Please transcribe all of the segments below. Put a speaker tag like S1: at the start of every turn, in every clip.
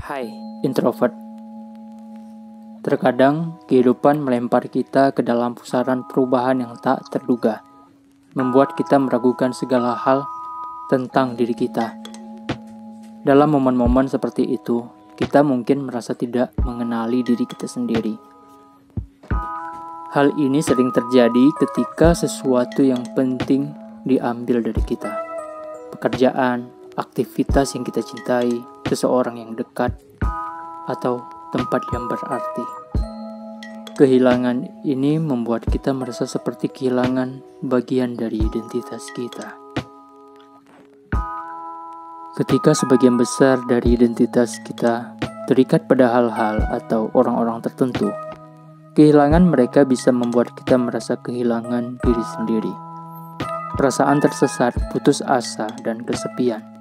S1: Hai, introvert. Terkadang kehidupan melempar kita ke dalam pusaran perubahan yang tak terduga, membuat kita meragukan segala hal tentang diri kita. Dalam momen-momen seperti itu, kita mungkin merasa tidak mengenali diri kita sendiri. Hal ini sering terjadi ketika sesuatu yang penting diambil dari kita. Pekerjaan, aktivitas yang kita cintai, seseorang yang dekat, atau tempat yang berarti. Kehilangan ini membuat kita merasa seperti kehilangan bagian dari identitas kita. Ketika sebagian besar dari identitas kita terikat pada hal-hal atau orang-orang tertentu, kehilangan mereka bisa membuat kita merasa kehilangan diri sendiri. Perasaan tersesat, putus asa, dan kesepian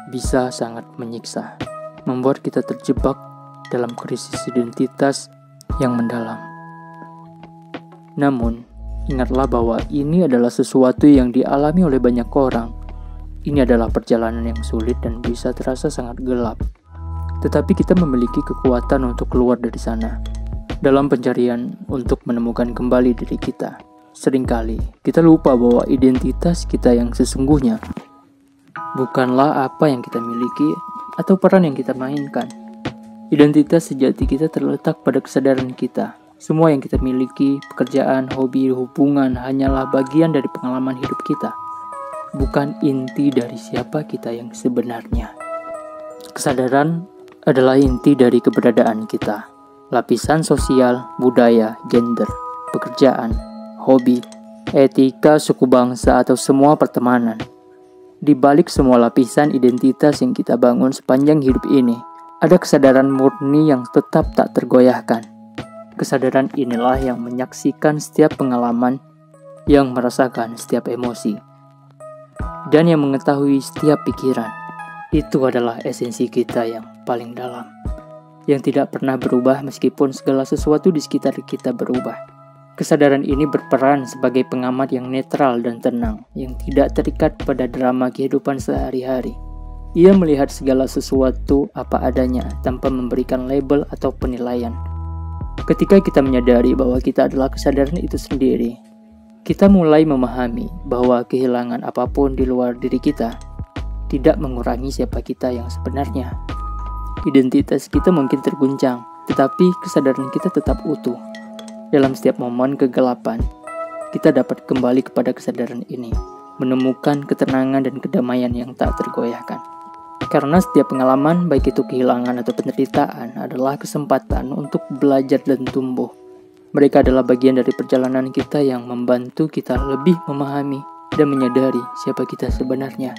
S1: bisa sangat menyiksa, membuat kita terjebak dalam krisis identitas yang mendalam. Namun, ingatlah bahwa ini adalah sesuatu yang dialami oleh banyak orang. Ini adalah perjalanan yang sulit dan bisa terasa sangat gelap. Tetapi kita memiliki kekuatan untuk keluar dari sana. Dalam pencarian untuk menemukan kembali diri kita, seringkali kita lupa bahwa identitas kita yang sesungguhnya bukanlah apa yang kita miliki atau peran yang kita mainkan. Identitas sejati kita terletak pada kesadaran kita. Semua yang kita miliki, pekerjaan, hobi, hubungan, hanyalah bagian dari pengalaman hidup kita, bukan inti dari siapa kita yang sebenarnya. Kesadaran adalah inti dari keberadaan kita. Lapisan sosial, budaya, gender, pekerjaan, hobi, etika, suku bangsa, atau semua pertemanan. Di balik semua lapisan identitas yang kita bangun sepanjang hidup ini, ada kesadaran murni yang tetap tak tergoyahkan. Kesadaran inilah yang menyaksikan setiap pengalaman, yang merasakan setiap emosi, dan yang mengetahui setiap pikiran. Itu adalah esensi kita yang paling dalam, yang tidak pernah berubah meskipun segala sesuatu di sekitar kita berubah. Kesadaran ini berperan sebagai pengamat yang netral dan tenang, yang tidak terikat pada drama kehidupan sehari-hari. Ia melihat segala sesuatu apa adanya tanpa memberikan label atau penilaian. Ketika kita menyadari bahwa kita adalah kesadaran itu sendiri, kita mulai memahami bahwa kehilangan apapun di luar diri kita tidak mengurangi siapa kita yang sebenarnya. Identitas kita mungkin terguncang, tetapi kesadaran kita tetap utuh. Dalam setiap momen kegelapan, kita dapat kembali kepada kesadaran ini, menemukan ketenangan dan kedamaian yang tak tergoyahkan. Karena setiap pengalaman, baik itu kehilangan atau penderitaan, adalah kesempatan untuk belajar dan tumbuh. Mereka adalah bagian dari perjalanan kita yang membantu kita lebih memahami dan menyadari siapa kita sebenarnya.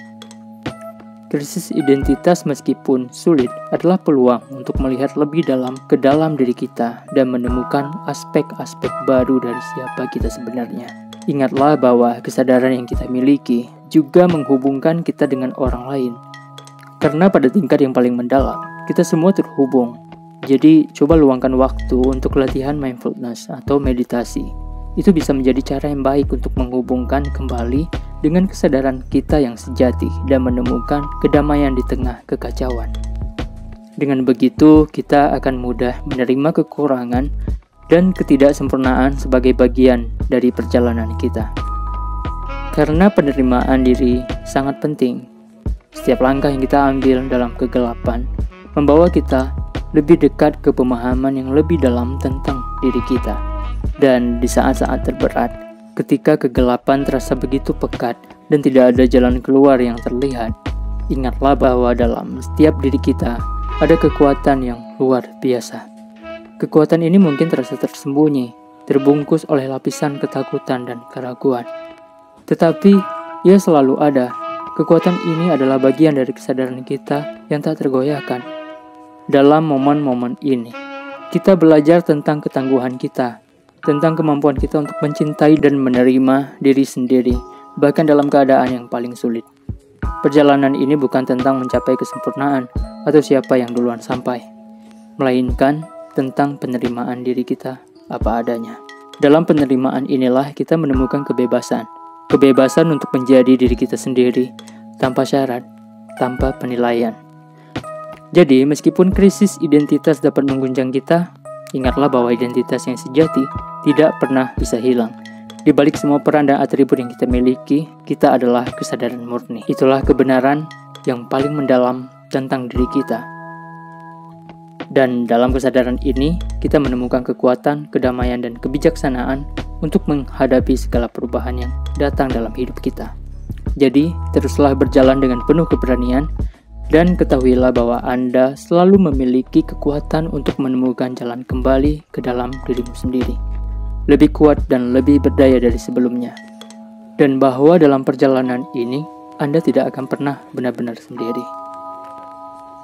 S1: Krisis identitas meskipun sulit adalah peluang untuk melihat lebih dalam ke dalam diri kita dan menemukan aspek-aspek baru dari siapa kita sebenarnya. Ingatlah bahwa kesadaran yang kita miliki juga menghubungkan kita dengan orang lain. Karena pada tingkat yang paling mendalam, kita semua terhubung. Jadi, coba luangkan waktu untuk latihan mindfulness atau meditasi. Itu bisa menjadi cara yang baik untuk menghubungkan kembali dengan kesadaran kita yang sejati dan menemukan kedamaian di tengah kekacauan. Dengan begitu, kita akan mudah menerima kekurangan dan ketidaksempurnaan sebagai bagian dari perjalanan kita. Karena penerimaan diri sangat penting. Setiap langkah yang kita ambil dalam kegelapan membawa kita lebih dekat ke pemahaman yang lebih dalam tentang diri kita. Dan di saat-saat terberat, ketika kegelapan terasa begitu pekat dan tidak ada jalan keluar yang terlihat, ingatlah bahwa dalam setiap diri kita ada kekuatan yang luar biasa. Kekuatan ini mungkin terasa tersembunyi, terbungkus oleh lapisan ketakutan dan keraguan. Tetapi, ia selalu ada. Kekuatan ini adalah bagian dari kesadaran kita yang tak tergoyahkan. Dalam momen-momen ini, kita belajar tentang ketangguhan kita, tentang kemampuan kita untuk mencintai dan menerima diri sendiri, bahkan dalam keadaan yang paling sulit. Perjalanan ini bukan tentang mencapai kesempurnaan atau siapa yang duluan sampai, melainkan tentang penerimaan diri kita apa adanya. Dalam penerimaan inilah kita menemukan kebebasan. Kebebasan untuk menjadi diri kita sendiri, tanpa syarat, tanpa penilaian. Jadi, meskipun krisis identitas dapat mengguncang kita, ingatlah bahwa identitas yang sejati tidak pernah bisa hilang. Di balik semua peran dan atribut yang kita miliki, kita adalah kesadaran murni. Itulah kebenaran yang paling mendalam tentang diri kita. Dan dalam kesadaran ini, kita menemukan kekuatan, kedamaian, dan kebijaksanaan untuk menghadapi segala perubahan yang datang dalam hidup kita. Jadi, teruslah berjalan dengan penuh keberanian, dan ketahuilah bahwa Anda selalu memiliki kekuatan untuk menemukan jalan kembali ke dalam dirimu sendiri. Lebih kuat dan lebih berdaya dari sebelumnya. Dan bahwa dalam perjalanan ini, Anda tidak akan pernah benar-benar sendiri.